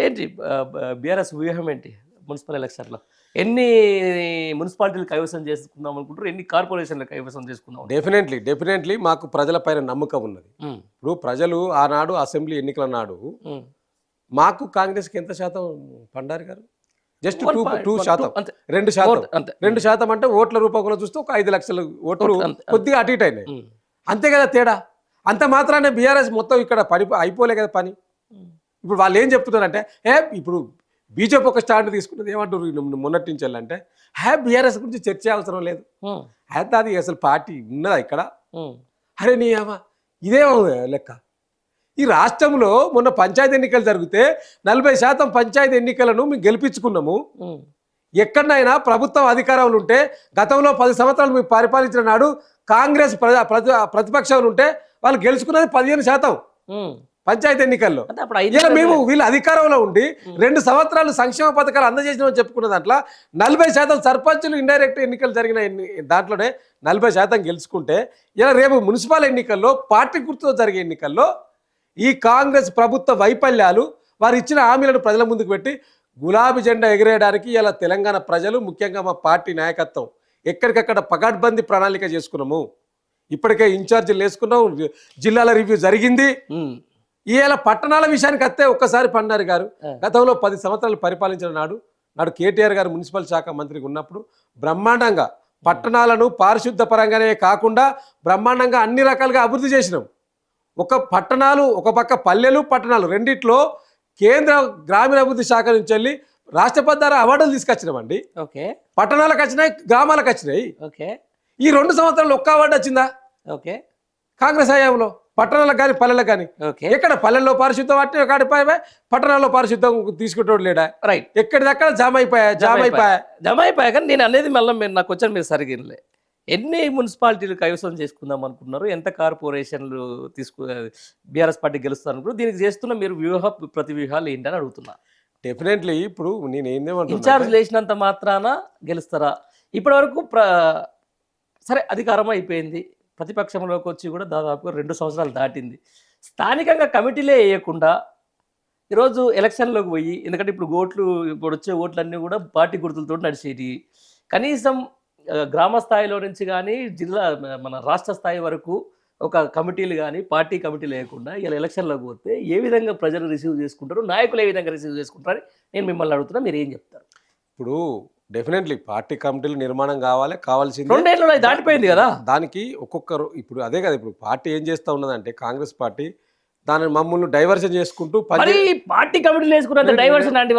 ఏంటి బీఆర్ఎస్ వ్యూహం ఏంటి మున్సిపల్ ఎలక్షన్లో? ఎన్ని మున్సిపాలిటీలు కైవసం చేసుకుందాం అనుకుంటారు, ఎన్ని కార్పొరేషన్లు కైవసం చేసుకుందాం? డెఫినెట్లీ మాకు ప్రజలపైన నమ్మకం ఉన్నది. ఇప్పుడు ప్రజలు ఆనాడు అసెంబ్లీ ఎన్నికల నాడు మాకు కాంగ్రెస్కి ఎంత శాతం పండారు గారు? జస్ట్ 2% 2% అంటే ఓట్ల రూపంలో చూస్తే ఒక 5 లక్షల ఓట్లు కొద్దిగా అటు ఇటు అయినాయి, అంతే కదా తేడా. అంత మాత్రానే బీఆర్ఎస్ మొత్తం ఇక్కడ పని అయిపోలే కదా పని. ఇప్పుడు వాళ్ళు ఏం చెప్తున్నారంటే ఇప్పుడు బీజేపీ ఒక స్టాండ్ తీసుకున్నది ఏమంటారు మొన్నటి నుంచి వెళ్ళంటే బీఆర్ఎస్ గురించి చర్చ అవసరం లేదు, అది అసలు పార్టీ ఉన్నదా ఇక్కడ? అరే నీ ఇదే లెక్క. ఈ రాష్ట్రంలో మొన్న పంచాయతీ ఎన్నికలు జరిగితే 40% పంచాయతీ ఎన్నికలను మేము గెలిపించుకున్నాము. ఎక్కడైనా ప్రభుత్వం అధికారంలో ఉంటే గతంలో 10 సంవత్సరాలు మేము పరిపాలించిన నాడు కాంగ్రెస్ ప్రతిపక్షంలో ఉంటే వాళ్ళు గెలుచుకున్నది 15% పంచాయతీ ఎన్నికల్లో. మేము వీళ్ళు అధికారంలో ఉండి 2 సంవత్సరాలు సంక్షేమ పథకాలు అందజేసినామని చెప్పుకున్న దాంట్లో 40% సర్పంచులు ఇండైరెక్ట్ ఎన్నికలు జరిగిన దాంట్లోనే 40% గెలుచుకుంటే ఇలా రేపు మున్సిపల్ ఎన్నికల్లో పార్టీ గుర్తుతో జరిగే ఎన్నికల్లో ఈ కాంగ్రెస్ ప్రభుత్వ వైఫల్యాలు వారు ఇచ్చిన హామీలను ప్రజల ముందుకు పెట్టి గులాబీ జెండా ఎగిరేయడానికి ఇలా తెలంగాణ ప్రజలు ముఖ్యంగా మా పార్టీ నాయకత్వం ఎక్కడికక్కడ పకడ్బందీ ప్రణాళిక చేసుకున్నాము. ఇప్పటికే ఇన్ఛార్జీలు వేసుకున్నాం, జిల్లాల రివ్యూ జరిగింది. ఇలా పట్టణాల విషయానికి వస్తే ఒక్కసారి పన్నారు గారు గతంలో 10 సంవత్సరాలు పరిపాలించిన నాడు కేటీఆర్ గారు మున్సిపల్ శాఖ మంత్రిగా ఉన్నప్పుడు బ్రహ్మాండంగా పట్టణాలను పారిశుద్ధ పరంగానే కాకుండా బ్రహ్మాండంగా అన్ని రకాలుగా అభివృద్ధి చేసినాం. ఒక పట్టణాలు ఒక పక్క పల్లెలు పట్టణాలు రెండిట్లో కేంద్ర గ్రామీణాభివృద్ధి శాఖ నుంచి వెళ్ళి రాష్ట్రపతి ద్వారా అవార్డులు తీసుకొచ్చినామండి. పట్టణాలకు వచ్చినాయి, గ్రామాలకు వచ్చినాయి. ఈ 2 సంవత్సరాలు ఒక్క అవార్డు వచ్చిందా కాంగ్రెస్ హయాంలో? పట్టణాలకు కానీ పల్లెలకు కానీ ఎక్కడ పల్లెల్లో పారిశుద్ధం అంటే ఒకటిపోయా, పట్టణాల్లో పారిశుద్ధం తీసుకుంటోడు లేడా? రైట్, ఎక్కడిదక్కడ జామ అయిపోయా. కానీ నేను అనేది మళ్ళీ మీరు నాకు వచ్చాను, మీరు సరిగినలే. ఎన్ని మున్సిపాలిటీలు కైవసం చేసుకుందాం అనుకున్నారు, ఎంత కార్పొరేషన్లు బీఆర్ఎస్ పార్టీ గెలుస్తారు అనుకున్నారు, దీనికి చేస్తున్న మీరు ప్రతి వ్యూహాలు ఏంటని అడుగుతున్నా. డెఫినెట్లీ ఇప్పుడు నేను ఏందేమంటున్నా, ఇన్ఛార్జ్ లేచినంత మాత్రాన గెలుస్తారా? ఇప్పటి వరకు సరే అధికారం అయిపోయింది, ప్రతిపక్షంలోకి వచ్చి కూడా దాదాపు 2 సంవత్సరాలు దాటింది. స్థానికంగా కమిటీలే వేయకుండా ఈరోజు ఎలక్షన్లోకి పోయి, ఎందుకంటే ఇప్పుడు వచ్చే ఓట్లన్నీ కూడా పార్టీ గుర్తులతో నడిచేటి, కనీసం గ్రామ స్థాయిలో నుంచి కానీ మన రాష్ట్ర స్థాయి వరకు ఒక కమిటీలు కానీ పార్టీ కమిటీలు లేకుండా ఇలా ఎలక్షన్లోకి పోతే ఏ విధంగా ప్రజలు రిసీవ్ చేసుకుంటారు, నాయకులు ఏ విధంగా రిసీవ్ చేసుకుంటారని నేను మిమ్మల్ని అడుగుతున్నా, మీరు ఏం చెప్తారు? ఇప్పుడు డెఫినెట్లీ పార్టీ కమిటీలు నిర్మాణం కావాల్సింది 2 ఏళ్ళు దాటిపోయింది కదా. దానికి ఒక్కొక్కరు ఇప్పుడు అదే కదా, ఇప్పుడు పార్టీ ఏం చేస్తూ ఉన్నదంటే కాంగ్రెస్ పార్టీ దాన్ని మమ్మల్ని డైవర్షన్ చేసుకుంటూ పార్టీ కమిటీలు వేసుకున్న డైవర్షన్ అంటే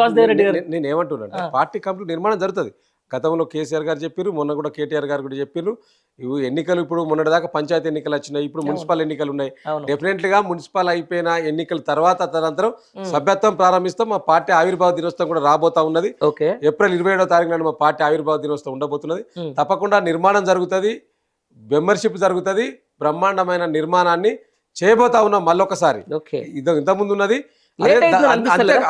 నేను ఏమంటున్నా, పార్టీ కమిటీ నిర్మాణం జరుగుతుంది. గతంలో కేసీఆర్ గారు చెప్పారు, మొన్న కూడా కేటీఆర్ గారు కూడా చెప్పారు. ఇవి ఎన్నికలు ఇప్పుడు మొన్నటిదాకా పంచాయతీ ఎన్నికలు వచ్చినాయి, ఇప్పుడు మున్సిపల్ ఎన్నికలు ఉన్నాయి. డెఫినెట్లీగా మున్సిపల్ అయిపోయిన ఎన్నికల తర్వాత తదనంతరం సభ్యత్వం ప్రారంభిస్తాం. మా పార్టీ ఆవిర్భావ దినోత్సవం కూడా రాబోతా ఉన్నది. ఏప్రిల్ 27వ తారీఖు నాడు మా పార్టీ ఆవిర్భావ దినోత్సవం ఉండబోతున్నది. తప్పకుండా నిర్మాణం జరుగుతుంది, మెంబర్షిప్ జరుగుతుంది, బ్రహ్మాండమైన నిర్మాణాన్ని చేయబోతా ఉన్నాం. మళ్ళొకసారి ఇంతకుముందు ఉన్నది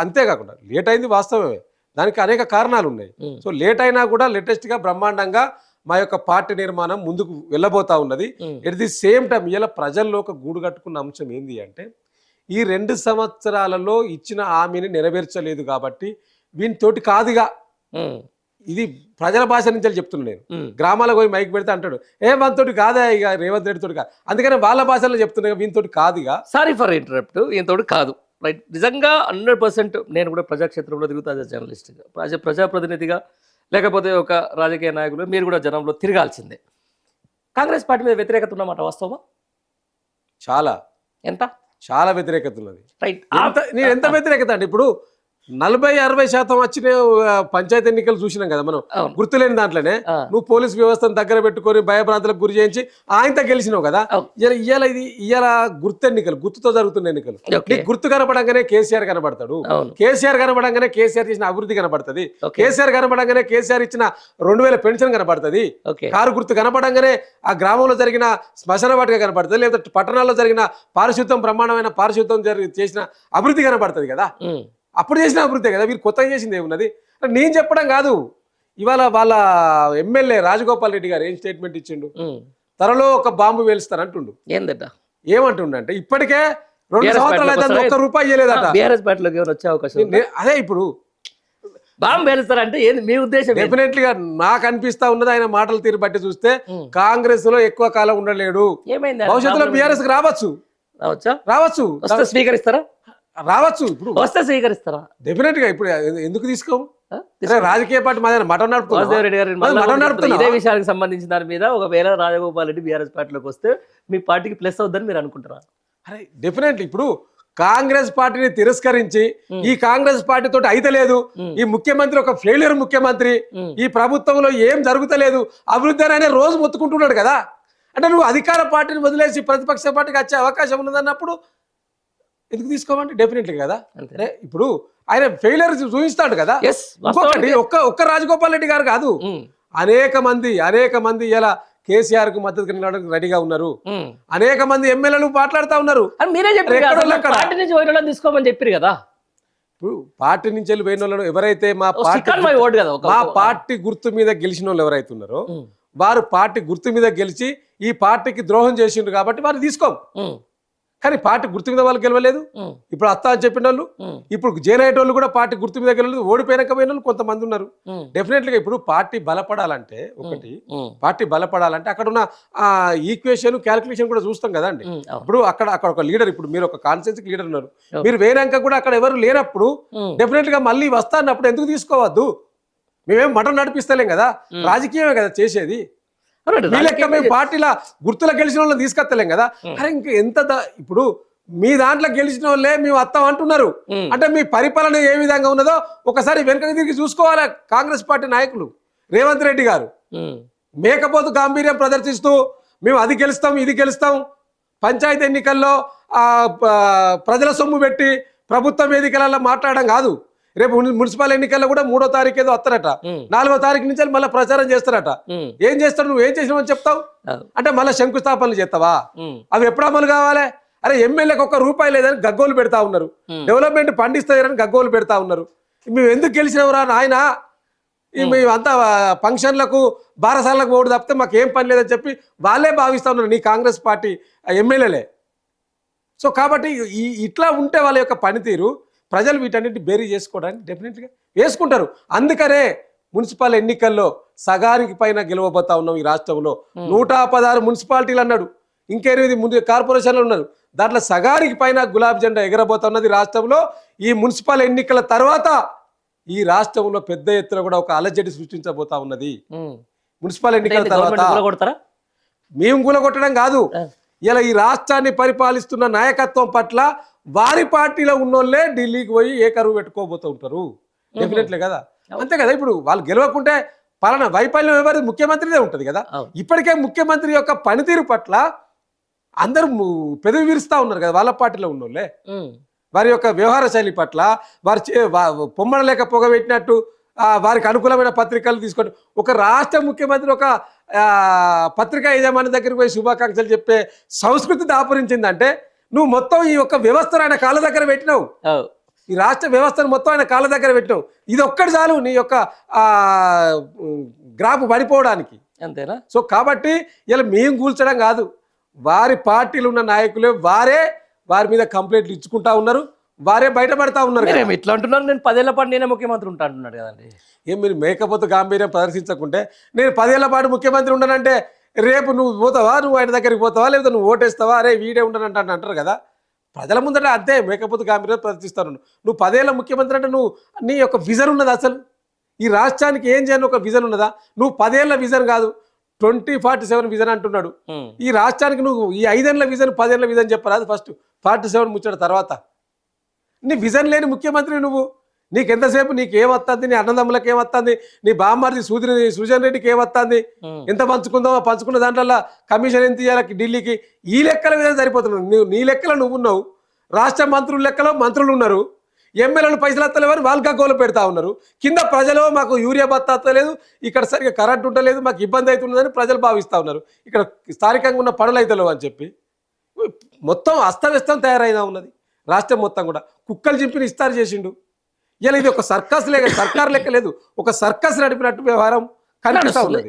అంతేకాకుండా లేట్ అయింది వాస్తవమే, దానికి అనేక కారణాలు ఉన్నాయి. సో లేట్ అయినా కూడా లేటెస్ట్గా బ్రహ్మాండంగా మా యొక్క పార్టీ నిర్మాణం ముందుకు వెళ్ళబోతా ఉన్నది. ఎట్ ది సేమ్ టైం ఇలా ప్రజల్లో ఒక గూడు కట్టుకున్న అంశం ఏంది అంటే, ఈ 2 సంవత్సరాలలో ఇచ్చిన హామీని నెరవేర్చలేదు కాబట్టి వీనితోటి కాదుగా. ఇది ప్రజల భాష నుంచి చెప్తున్నా నేను. గ్రామాలకు పోయి మైక్ పెడితే అంటాడు మనతోటి కాదా ఇక రేవంత్ రెడ్డి తోటి కాదు, అందుకని వాళ్ళ భాషలో చెప్తున్నా వీనితోటి కాదుగా. సారీ ఫర్ ఇంటరప్ట్, ఈయనతోటి కాదు. రైట్, నిజంగా 100% నేను కూడా ప్రజాక్షేత్రంలో తిరుగుతా, జర్నలిస్ట్గా, ప్రజాప్రతినిధిగా, లేకపోతే ఒక రాజకీయ నాయకులు, మీరు కూడా జనంలో తిరగాల్సిందే. కాంగ్రెస్ పార్టీ మీద వ్యతిరేకత ఉన్నమాట వాస్తవమా? చాలా వ్యతిరేకత ఉన్నది. రైట్, నేను ఎంత వ్యతిరేకత అంటే ఇప్పుడు 40-60% వచ్చిన పంచాయతీ ఎన్నికలు చూసినాం కదా మనం, గుర్తులేని దాంట్లోనే నువ్వు పోలీస్ వ్యవస్థను దగ్గర పెట్టుకొని భయభ్రాంతులకు గురి చేయించి ఆయనతో గెలిచినావు కదా. ఇవాళ గుర్తు ఎన్నికలు, గుర్తుతో జరుగుతున్న ఎన్నికలు. నీకు గుర్తు కనపడంగానే కేసీఆర్ కనబడతాడు, కేసీఆర్ కనబడంగానే కేసీఆర్ చేసిన అభివృద్ధి కనబడుతుంది, కేసీఆర్ కనబడంగానే కేసీఆర్ ఇచ్చిన 2000 పెన్షన్ కనబడుతుంది, కారు గుర్తు కనపడంగానే ఆ గ్రామంలో జరిగిన శ్మశాన వాటిక కనబడుతుంది, లేకపోతే పట్టణాల్లో జరిగిన పారిశుద్ధం, బ్రహ్మాండమైన పారిశుద్ధం చేసిన అభివృద్ధి కనబడుతుంది కదా. అప్పుడు చేసిన అభివృద్ధి కదా, వీరు కొత్తగా చేసింది ఏమున్నది? నేను చెప్పడం కాదు, ఇవాళ వాళ్ళ ఎమ్మెల్యే రాజగోపాల్ రెడ్డి గారు ఏం స్టేట్మెంట్ ఇచ్చిండు, త్వరలో ఒక బాంబు వేలుస్తారంటుండు. ఏమంటుండంటే ఇప్పటికే 2 సంవత్సరాలు అయితే ఒక్క రూపాయి ఇవ్వలేదట. బీఆర్ఎస్ పార్టీలోకి ఎవరు వచ్చే అవకాశం ఉంది? అదే ఇప్పుడు బాంబు పేలుస్తారంటే ఏంది మీ ఉద్దేశం? డెఫినెట్లీ గా నాకు అనిపిస్తా ఉన్నది ఆయన మాటల తీరు బట్టి చూస్తే కాంగ్రెస్ లో ఎక్కువ కాలం ఉండలేడు. ఏమైంది? భవిష్యత్తులో బీఆర్ఎస్ కి రావచ్చు, రావచ్చు. వస్తే స్వీకరిస్తారా? రావచ్చు. ఇప్పుడు వస్తే స్వీకరిస్తారా? డెఫినెట్ గా. ఇప్పుడు ఎందుకు తీసుకోము? రాజకీయ పార్టీ మాది మఠం వాసుదేవ్ రెడ్డి గారు నడుపుతున్నా. ఇదే విషయానికి సంబంధించిన దాని మీద ఒకవేళ రాజగోపాల్ రెడ్డి బీఆర్ఎస్ పార్టీలోకి వస్తే మీ పార్టీకి ప్లస్ అవుద్దని మీరు అనుకుంటారా? అరే డెఫినెట్లీ. ఇప్పుడు కాంగ్రెస్ పార్టీని తిరస్కరించి ఈ కాంగ్రెస్ పార్టీ తోటి అయితే లేదు, ఈ ముఖ్యమంత్రి ఒక ఫెయిల్యూర్ ముఖ్యమంత్రి, ఈ ప్రభుత్వంలో ఏం జరుగుతలేదు, అభివృద్ధి అని రోజు మొత్తుకుంటున్నాడు కదా. అంటే నువ్వు అధికార పార్టీని వదిలేసి ప్రతిపక్ష పార్టీకి వచ్చే అవకాశం ఉన్నదన్నప్పుడు ఎందుకు తీసుకోమంటే డెఫినెట్లీ కదా. అంటే ఇప్పుడు ఆయన ఫెయిల్యూర్ చూపిస్తాడు కదా. ఇంకొకటి ఒక్క రాజగోపాల్ రెడ్డి గారు కాదు, అనేక మంది ఇలా కేసీఆర్ కు మద్దతు రెడీగా ఉన్నారు. అనేక మంది ఎమ్మెల్యేలు మాట్లాడుతూ ఉన్నారు. మీరే చెప్పారు తీసుకోమని చెప్పారు కదా. ఇప్పుడు పార్టీ నుంచి వెళ్ళి పోయిన వాళ్ళు ఎవరైతే మా పార్టీ గుర్తు మీద గెలిచిన వాళ్ళు ఎవరైతే ఉన్నారో వారు పార్టీ గుర్తు మీద గెలిచి ఈ పార్టీకి ద్రోహం చేసిండ్రు కాబట్టి వారు తీసుకోం. కానీ పార్టీ గుర్తు మీద వాళ్ళు గెలవలేదు. ఇప్పుడు అత్త అని చెప్పిన వాళ్ళు, ఇప్పుడు జైన్ వాళ్ళు కూడా పార్టీ గుర్తు మీద గెలవలేదు. ఓడిపోయినాక పోయిన వాళ్ళు కొంతమంది ఉన్నారు. డెఫినెట్లీగా ఇప్పుడు పార్టీ బలపడాలంటే పార్టీ బలపడాలంటే అక్కడ ఉన్న ఈక్వేషన్ క్యాలిక్యులేషన్ కూడా చూస్తాం కదా అండి. ఇప్పుడు అక్కడ ఒక లీడర్, ఇప్పుడు మీరు ఒక కాన్స్టిట్యూన్సీకి లీడర్ ఉన్నారు, మీరు వేయనాక కూడా అక్కడ ఎవరు లేనప్పుడు డెఫినెట్ గా మళ్ళీ వస్తా అన్నప్పుడు ఎందుకు తీసుకోవద్దు? మేమేం మటన్ నడిపిస్తలేం కదా, రాజకీయమే కదా చేసేది. మేము పార్టీల గుర్తుల గెలిచిన వాళ్ళని తీసుకొస్తలేం కదా. అరే ఇంకా ఎంత ఇప్పుడు మీ దాంట్లో గెలిచిన వాళ్ళే మేము వస్తాం అంటున్నారు అంటే మీ పరిపాలన ఏ విధంగా ఉన్నదో ఒకసారి వెనుకకు తిరిగి చూసుకోవాలి. కాంగ్రెస్ పార్టీ నాయకులు రేవంత్ రెడ్డి గారు మేకపోతు గాంభీర్యం ప్రదర్శిస్తూ మేము అది గెలుస్తాం ఇది గెలుస్తాం, పంచాయతీ ఎన్నికల్లో ప్రజల సొమ్ము పెట్టి ప్రభుత్వ వేదికలలో మాట్లాడడం కాదు. రేపు మున్సిపల్ ఎన్నికల్లో కూడా 3వ తారీఖు ఏదో వస్తారట, 4వ తారీఖు నుంచి మళ్ళీ ప్రచారం చేస్తారట. ఏం చేస్తాడు? నువ్వు ఏం చేసినావు అని చెప్తావు అంటే మళ్ళీ శంకుస్థాపనలు చేస్తావా? అవి ఎప్పుడు అమలు కావాలి? అరే ఎమ్మెల్యేకి ఒక్క రూపాయి లేదని గగ్గోలు పెడతా ఉన్నారు, డెవలప్మెంట్ పండిస్తారని గగ్గోలు పెడతా ఉన్నారు. మేము ఎందుకు గెలిచినవరా నాయన, మేము అంతా ఫంక్షన్లకు బారసాలకు ఓడి తప్పితే మాకు ఏం పని లేదని చెప్పి వాళ్ళే భావిస్తా ఉన్నారు నీ కాంగ్రెస్ పార్టీ ఎమ్మెల్యేలే. సో కాబట్టి ఇట్లా ఉంటే వాళ్ళ యొక్క పనితీరు ప్రజలు వీటన్నిటి బేరీ చేసుకోవడానికి డెఫినెట్గా వేసుకుంటారు. అందుకనే మున్సిపల్ ఎన్నికల్లో సగానికి పైన గెలవబోతా ఉన్నాం ఈ రాష్ట్రంలో. 116 మున్సిపాలిటీలు అన్నాడు, ఇంకా 8 ముందు కార్పొరేషన్లు ఉన్నారు, దాంట్లో సగానికి పైన గులాబీ జెండా ఎగరబోతా ఉన్నది రాష్ట్రంలో. ఈ మున్సిపల్ ఎన్నికల తర్వాత ఈ రాష్ట్రంలో పెద్ద ఎత్తున కూడా ఒక అలజడి సృష్టించబోతా ఉన్నది. మున్సిపల్ ఎన్నికల తర్వాత మేము కూలగొట్టడం కాదు, ఇలా ఈ రాష్ట్రాన్ని పరిపాలిస్తున్న నాయకత్వం పట్ల వారి పార్టీలో ఉన్నోళ్ళే ఢిల్లీకి పోయి ఏకరువు పెట్టుకోబోతూ ఉంటారు. డెఫినెట్లీ కదా, అంతే కదా. ఇప్పుడు వాళ్ళు గెలవకుంటే పాలన వైఫల్యం ఎవరి ముఖ్యమంత్రిదే ఉంటుంది కదా. ఇప్పటికే ముఖ్యమంత్రి యొక్క పనితీరు పట్ల అందరూ పెదవి విరుస్తా ఉన్నారు కదా వాళ్ళ పార్టీలో ఉన్నోళ్ళే. వారి యొక్క వ్యవహార శైలి పట్ల వారు పొమ్మడలేక పొగబెట్టినట్టు వారికి అనుకూలమైన పత్రికలు తీసుకొని ఒక రాష్ట్ర ముఖ్యమంత్రి ఒక పత్రికా యజమాని దగ్గరికి పోయి శుభాకాంక్షలు చెప్పే సంస్కృతి దాపురించిందంటే నువ్వు మొత్తం ఈ యొక్క వ్యవస్థను ఆయన కాళ్ళ దగ్గర పెట్టినావు, ఈ రాష్ట్ర వ్యవస్థను మొత్తం ఆయన కాళ్ళ దగ్గర పెట్టినావు. ఇది ఒక్కటి చాలు నీ యొక్క గ్రాఫ్ పడిపోవడానికి, అంతేనా? సో కాబట్టి ఇలా మేము కూల్చడం కాదు, వారి పార్టీలు ఉన్న నాయకులే వారి మీద కంప్లైంట్లు ఇచ్చుకుంటా ఉన్నారు, వారే బయటపడతా ఉన్నారు. ఇట్లా అంటున్నారు, నేను 10 ఏళ్ల పాటు నేనే ముఖ్యమంత్రి ఉంటా అంటున్నాడు కదండి. ఏం మీరు మేకపోతే గాంభీర్యం ప్రదర్శించకుంటే నేను 10 ఏళ్ల పాటు ముఖ్యమంత్రి ఉండనంటే రేపు నువ్వు పోతావా, నువ్వు ఆయన దగ్గరికి పోతావా, లేకపోతే నువ్వు ఓటేస్తావా, అరే వీడే ఉండనంట అంటారు కదా. ప్రజల ముందట అంతే మేకపోతే గాంభీర్యం ప్రదర్శిస్తాను. నువ్వు 10 ఏళ్ల ముఖ్యమంత్రి అంటే నువ్వు నీ యొక్క విజన్ ఉన్నదా? అసలు ఈ రాష్ట్రానికి ఏం చేయని ఒక విజన్ ఉన్నదా? నువ్వు 10 ఏళ్ల విజన్ కాదు 2047 విజన్ అంటున్నాడు. ఈ రాష్ట్రానికి నువ్వు ఈ 5 ఏళ్ల విజన్ 10 ఏళ్ల విజన్ చెప్పరాదు. ఫస్ట్ 47 ముచ్చట తర్వాత నీ విజన్ లేని ముఖ్యమంత్రి నువ్వు. నీకెంతసేపు నీకేమొస్తుంది, నీ అన్నదమ్ములకు ఏమొస్తుంది, నీ బామ్మారిది సుజన్ రెడ్డికి ఏమొస్తుంది, ఎంత పంచుకుందామో పంచుకున్న దాంట్లో కమిషన్ ఎంత ఇవ్వాలి ఢిల్లీకి, ఈ లెక్కల విధంగా సరిపోతున్నావు. నీ లెక్కలో నువ్వు ఉన్నావు, రాష్ట్ర మంత్రుల లెక్కలో మంత్రులు ఉన్నారు, ఎమ్మెల్యేలు పైసలు వస్తలేవని వాళ్ళు గగ్గోలు పెడతా ఉన్నారు. కింద ప్రజలు మాకు యూరియా బత్త వస్తలేదు, ఇక్కడ సరిగ్గా కరెంట్ ఉండలేదు, మాకు ఇబ్బంది అవుతున్నదని ప్రజలు భావిస్తూ ఉన్నారు. ఇక్కడ స్థానికంగా ఉన్న పనులు అవుతలేవు అని చెప్పి మొత్తం అస్తవ్యస్తం తయారైనా ఉన్నది రాష్ట్రం మొత్తం కూడా. కుక్కలు చింపిన ఇస్తారు చేసిండు. ఇలా ఇది ఒక సర్కస్ సర్కార్ లెక్క లేదు, ఒక సర్కస్ నడిపినట్టు వ్యవహారం కనిపిస్తూ ఉన్నది.